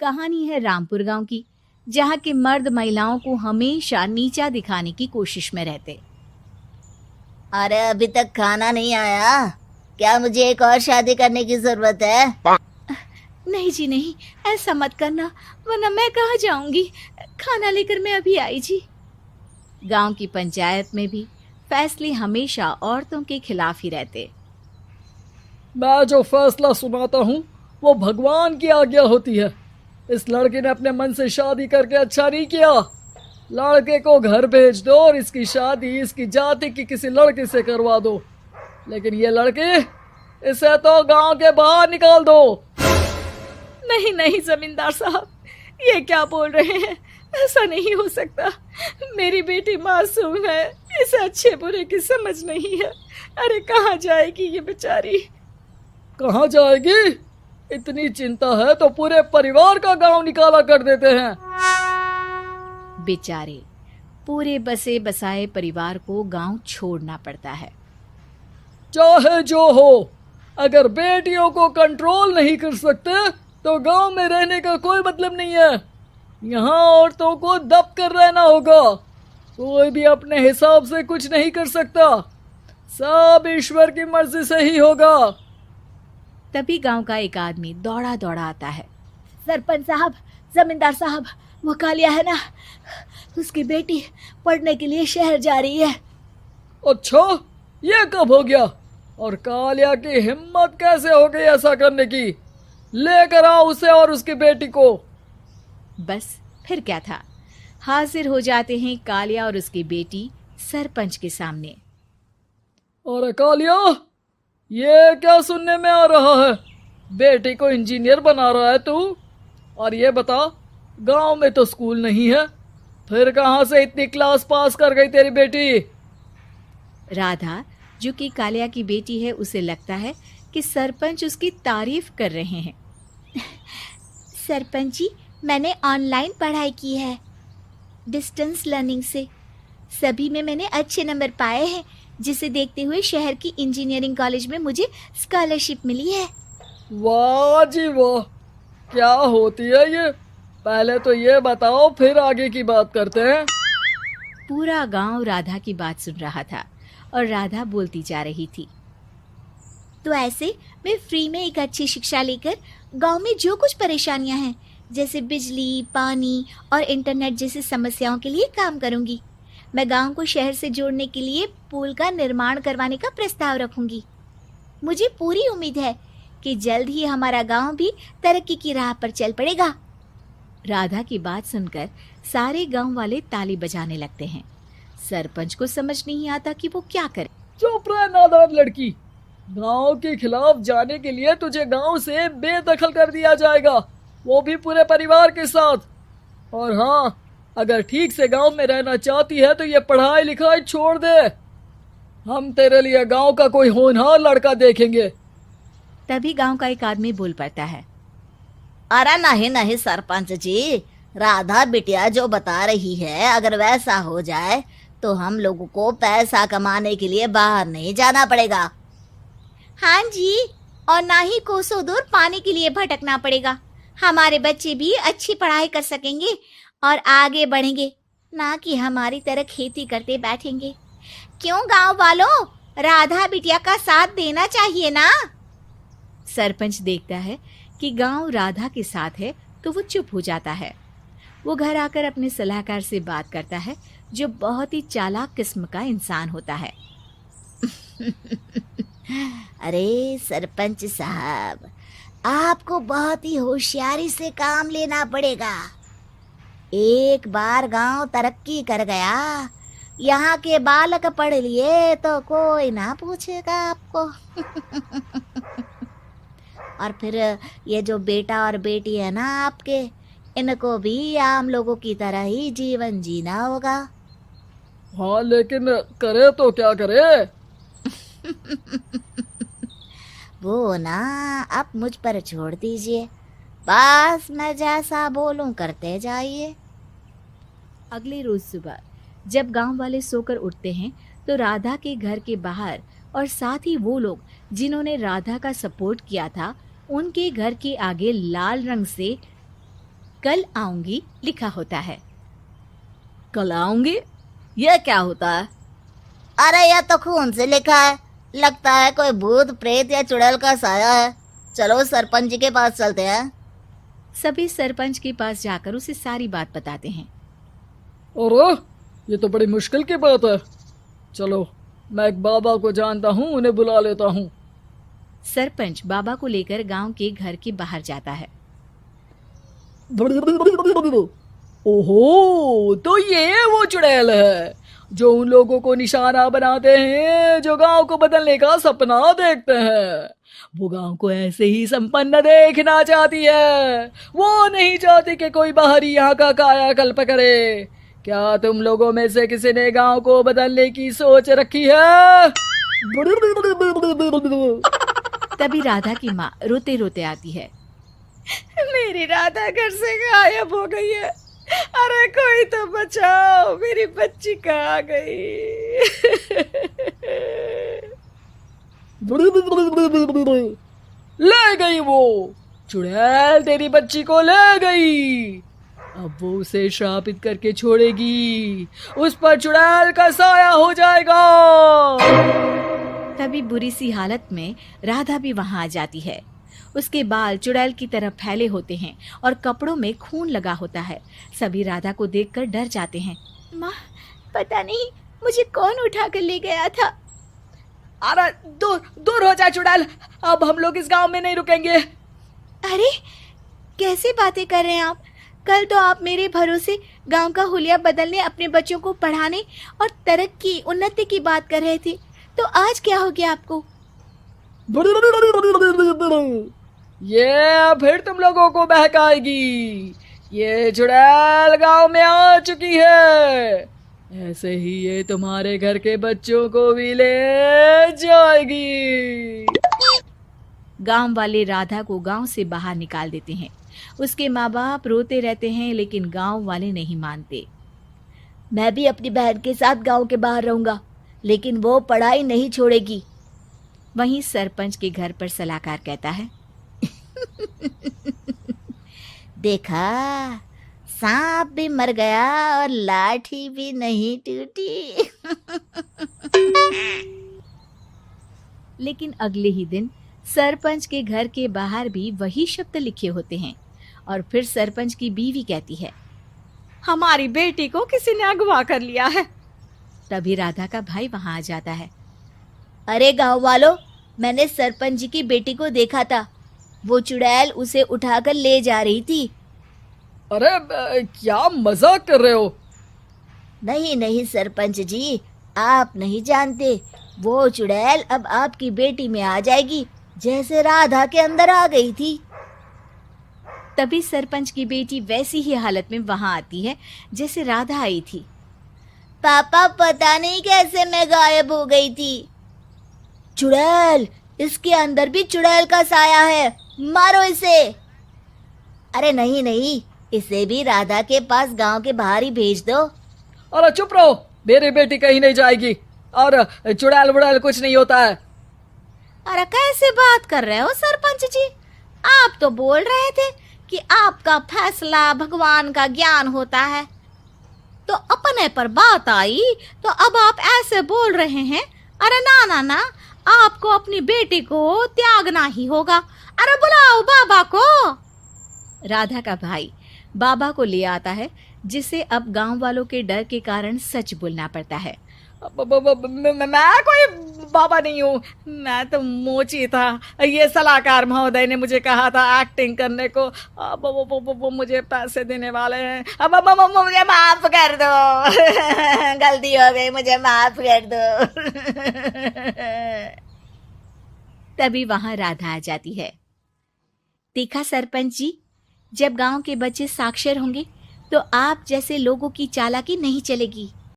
कहानी है रामपुर गांव की, जहां के मर्द महिलाओं को हमेशा नीचा दिखाने की कोशिश में रहते। अरे अभी तक खाना नहीं आया, क्या मुझे एक और शादी करने की जरूरत है? नहीं जी नहीं, ऐसा मत करना, वरना मैं कहाँ जाऊंगी। खाना लेकर मैं अभी आई जी। गांव की पंचायत में भी फैसले हमेशा औरतों के खिलाफ ही रहते। मैं जो फैसला सुनाता हूँ वो भगवान की आज्ञा होती है। इस लड़के ने अपने मन से शादी करके अच्छा नहीं किया। लड़के को घर भेज दो और इसकी शादी इसकी जाति की किसी लड़के से करवा दो, लेकिन ये लड़की, इसे तो गांव के बाहर निकाल दो। नहीं नहीं जमींदार साहब, ये क्या बोल रहे हैं? ऐसा नहीं हो सकता। मेरी बेटी मासूम है, इसे अच्छे बुरे की समझ नहीं है। अरे कहाँ जाएगी ये बेचारी? कहाँ जाएगी? इतनी चिंता है तो पूरे परिवार का गांव निकाला कर देते हैं। बेचारे पूरे बसे बसाए परिवार को गांव छोड़ना पड़ता है। चाहे जो हो, अगर बेटियों को कंट्रोल नहीं कर सकते तो गांव में रहने का कोई मतलब नहीं है। यहाँ औरतों को दब कर रहना होगा। कोई भी अपने हिसाब से कुछ नहीं कर सकता, सब ईश्वर की मर्जी से ही होगा। तभी गांव का एक आदमी दौड़ा दौड़ा आता है। सरपंच साहब, जमींदार साहब, वो कालिया है ना, उसकी बेटी पढ़ने के लिए शहर जा रही है। अच्छा, ये कब हो गया? और कालिया की हिम्मत कैसे हो गई ऐसा करने की? लेकर आओ उसे और उसकी बेटी को। बस फिर क्या था, हाजिर हो जाते हैं कालिया और उसकी बेटी सरपंच के सामने। और कालिया, ये क्या सुनने में आ रहा है? बेटी को इंजीनियर बना रहा है तू? और ये बता, गांव में तो स्कूल नहीं है, फिर कहां से इतनी क्लास पास कर गई तेरी बेटी? राधा, जो कि कालिया की बेटी है, उसे लगता है कि सरपंच उसकी तारीफ कर रहे हैं। सरपंच जी, मैंने ऑनलाइन पढ़ाई की है, डिस्टेंस लर्निंग से। सभी में मैंने अच्छे नंबर पाए हैं, जिसे देखते हुए शहर की इंजीनियरिंग कॉलेज में मुझे स्कॉलरशिप मिली है। वाह जी वाह, क्या होती है ये? पहले तो ये बताओ, फिर आगे की बात करते हैं। पूरा गांव राधा की बात सुन रहा था और राधा बोलती जा रही थी। तो ऐसे मैं फ्री में एक अच्छी शिक्षा लेकर गांव में जो कुछ परेशानियां हैं, जैसे बिजली, पानी और इंटरनेट जैसी समस्याओं के लिए काम करूंगी। मैं गांव को शहर से जोड़ने के लिए पुल का निर्माण करवाने का प्रस्ताव रखूंगी। मुझे पूरी उम्मीद है कि जल्द ही हमारा गांव भी तरक्की की राह पर चल पड़ेगा। राधा की बात सुनकर सारे गांव वाले ताली बजाने लगते हैं। सरपंच को समझ नहीं आता कि वो क्या करे। चुप रह नादान लड़की, गांव के खिलाफ जाने के लिए तुझे गांव से बेदखल कर दिया जाएगा, वो भी पूरे परिवार के साथ। और हाँ, अगर ठीक से गांव में रहना चाहती है तो ये पढ़ाई लिखाई छोड़ दे। हम तेरे लिए गांव का कोई होनहार लड़का देखेंगे। तभी गांव का एक आदमी बोल पड़ता है। अरे नहीं नहीं सरपंच जी, राधा बिटिया जो बता रही है, अगर वैसा हो जाए तो हम लोगों को पैसा कमाने के लिए बाहर नहीं जाना पड़ेगा। हाँ जी, और ना ही कोसों दूर पानी के लिए भटकना पड़ेगा। हमारे बच्चे भी अच्छी पढ़ाई कर सकेंगे और आगे बढ़ेंगे, ना कि हमारी तरह खेती करते बैठेंगे। क्यों गांव वालों, राधा बिटिया का साथ देना चाहिए ना। सरपंच देखता है कि गांव राधा के साथ है तो वो चुप हो जाता है। वो घर आकर अपने सलाहकार से बात करता है, जो बहुत ही चालाक किस्म का इंसान होता है। अरे सरपंच साहब, आपको बहुत ही होशियारी से काम लेना पड़ेगा। एक बार गांव तरक्की कर गया, यहाँ के बालक पढ़ लिए तो कोई ना पूछेगा आपको। और फिर ये जो बेटा और बेटी है ना आपके, इनको भी आम लोगों की तरह ही जीवन जीना होगा। हाँ, लेकिन करे तो क्या करे? वो ना आप मुझ पर छोड़ दीजिए, बस मैं जैसा बोलूं करते जाइए। अगले रोज सुबह जब गांव वाले सोकर उठते हैं तो राधा के घर के बाहर और साथ ही वो लोग जिन्होंने राधा का सपोर्ट किया था, उनके घर के आगे लाल रंग से कल आऊंगी लिखा होता है। कल आऊंगी, यह क्या होता है? अरे यह तो खून से लिखा है, लगता है कोई भूत प्रेत या चुड़ैल का साया है। चलो सरपंच जी के पास चलते हैं। सभी सरपंच के पास जाकर उसे सारी बात बताते हैं। अरे ये तो बड़ी मुश्किल की बात है। चलो मैं एक बाबा को जानता हूँ, उन्हें बुला लेता हूँ। सरपंच बाबा को लेकर गांव के घर के बाहर जाता है। ओहो, तो ये वो चुड़ैल है जो उन लोगों को निशाना बनाते हैं जो गांव को बदलने का सपना देखते हैं। वो गांव को ऐसे ही संपन्न देखना चाहती है। वो नहीं चाहती कि कोई बाहरी यहाँ का कायाकल्प करे। क्या तुम लोगों में से किसी ने गांव को बदलने की सोच रखी है? तभी राधा की माँ रोते रोते आती है। मेरी राधा घर से गायब हो गई है। अरे कोई तो बचाओ, मेरी बच्ची कहाँ गई? ले गई वो चुड़ैल, तेरी बच्ची को ले गई। अब वो उसे श्रापित करके छोड़ेगी, उस पर चुड़ैल का साया हो जाएगा। तभी बुरी सी हालत में राधा भी वहां आ जाती है। उसके बाल चुड़ैल की तरह फैले होते हैं और कपड़ों में खून लगा होता है। सभी राधा को देखकर डर जाते हैं। माँ, पता नहीं मुझे कौन उठा कर ले गया था। अरे दूर दूर हो जा चुड़ैल, अब हम लोग इस गांव में नहीं रुकेंगे। अरे कैसे बातें कर रहे हैं आप? कल तो आप मेरे भरोसे गांव का हुलिया बदलने, अपने बच्चों को पढ़ाने और तरक्की उन्नति की बात कर रहे थे, तो आज क्या हो गया आपको? ये फिर तुम लोगों को बहकाएगी। ये चुड़ैल गांव में आ चुकी है, ऐसे ही ये तुम्हारे घर के बच्चों को भी ले जाएगी। गांव वाले राधा को गांव से बाहर निकाल देते हैं। उसके माँ बाप रोते रहते हैं, लेकिन गांव वाले नहीं मानते। मैं भी अपनी बहन के साथ गांव के बाहर रहूंगा, लेकिन वो पढ़ाई नहीं छोड़ेगी। वहीं सरपंच के घर पर सलाहकार कहता है। देखा, सांप भी मर गया और लाठी भी नहीं टूटी। लेकिन अगले ही दिन सरपंच के घर के बाहर भी वही शब्द लिखे होते हैं और फिर सरपंच की बीवी कहती है, हमारी बेटी को किसी ने अगवा कर लिया है। तभी राधा का भाई वहां आ जाता है। अरे गांव वालों, मैंने सरपंच जी की बेटी को देखा था। वो चुड़ैल उसे उठाकर ले जा रही थी। अरे क्या मजाक कर रहे हो? नहीं नहीं सरपंच जी, आप नहीं जानते। वो चुड़ैल अब आपकी बेटी में आ जाएगी, जैसे राधा के अंदर आ गई थी। तभी सरपंच की बेटी वैसी ही हालत में वहां आती है जैसे राधा आई थी। पापा, पता नहीं कैसे मैं गायब हो गई थी। चुड़ैल, इसके अंदर भी चुड़ैल का साया है, मारो इसे। अरे नहीं नहीं, इसे भी राधा के पास गांव के बाहर ही भेज दो। अरे चुप रहो, मेरी बेटी कहीं नहीं जाएगी और चुड़ैल वुड़ैल कुछ नहीं होता है। अरे कैसे बात कर रहे हो सरपंच जी? आप तो बोल रहे थे कि आपका फैसला भगवान का ज्ञान होता है, तो अपने पर बात आई तो अब आप ऐसे बोल रहे हैं। अरे ना ना ना, आपको अपनी बेटी को त्यागना ही होगा। अरे बुलाओ बाबा को। राधा का भाई बाबा को ले आता है, जिसे अब गांव वालों के डर के कारण सच बोलना पड़ता है। मैं कोई बाबा नहीं हूँ, मैं तो मोची था। ये सलाहकार महोदय ने मुझे कहा था एक्टिंग करने को। अब वो मुझे पैसे देने वाले हैं। अब मुझे माफ कर दो। गलती हो गई, मुझे माफ कर दो। तभी वहां राधा आ जाती है। देखा सरपंच जी, जब गांव के बच्चे साक्षर होंगे तो आप जैसे लोगों की चालाकी नहीं चलेगी।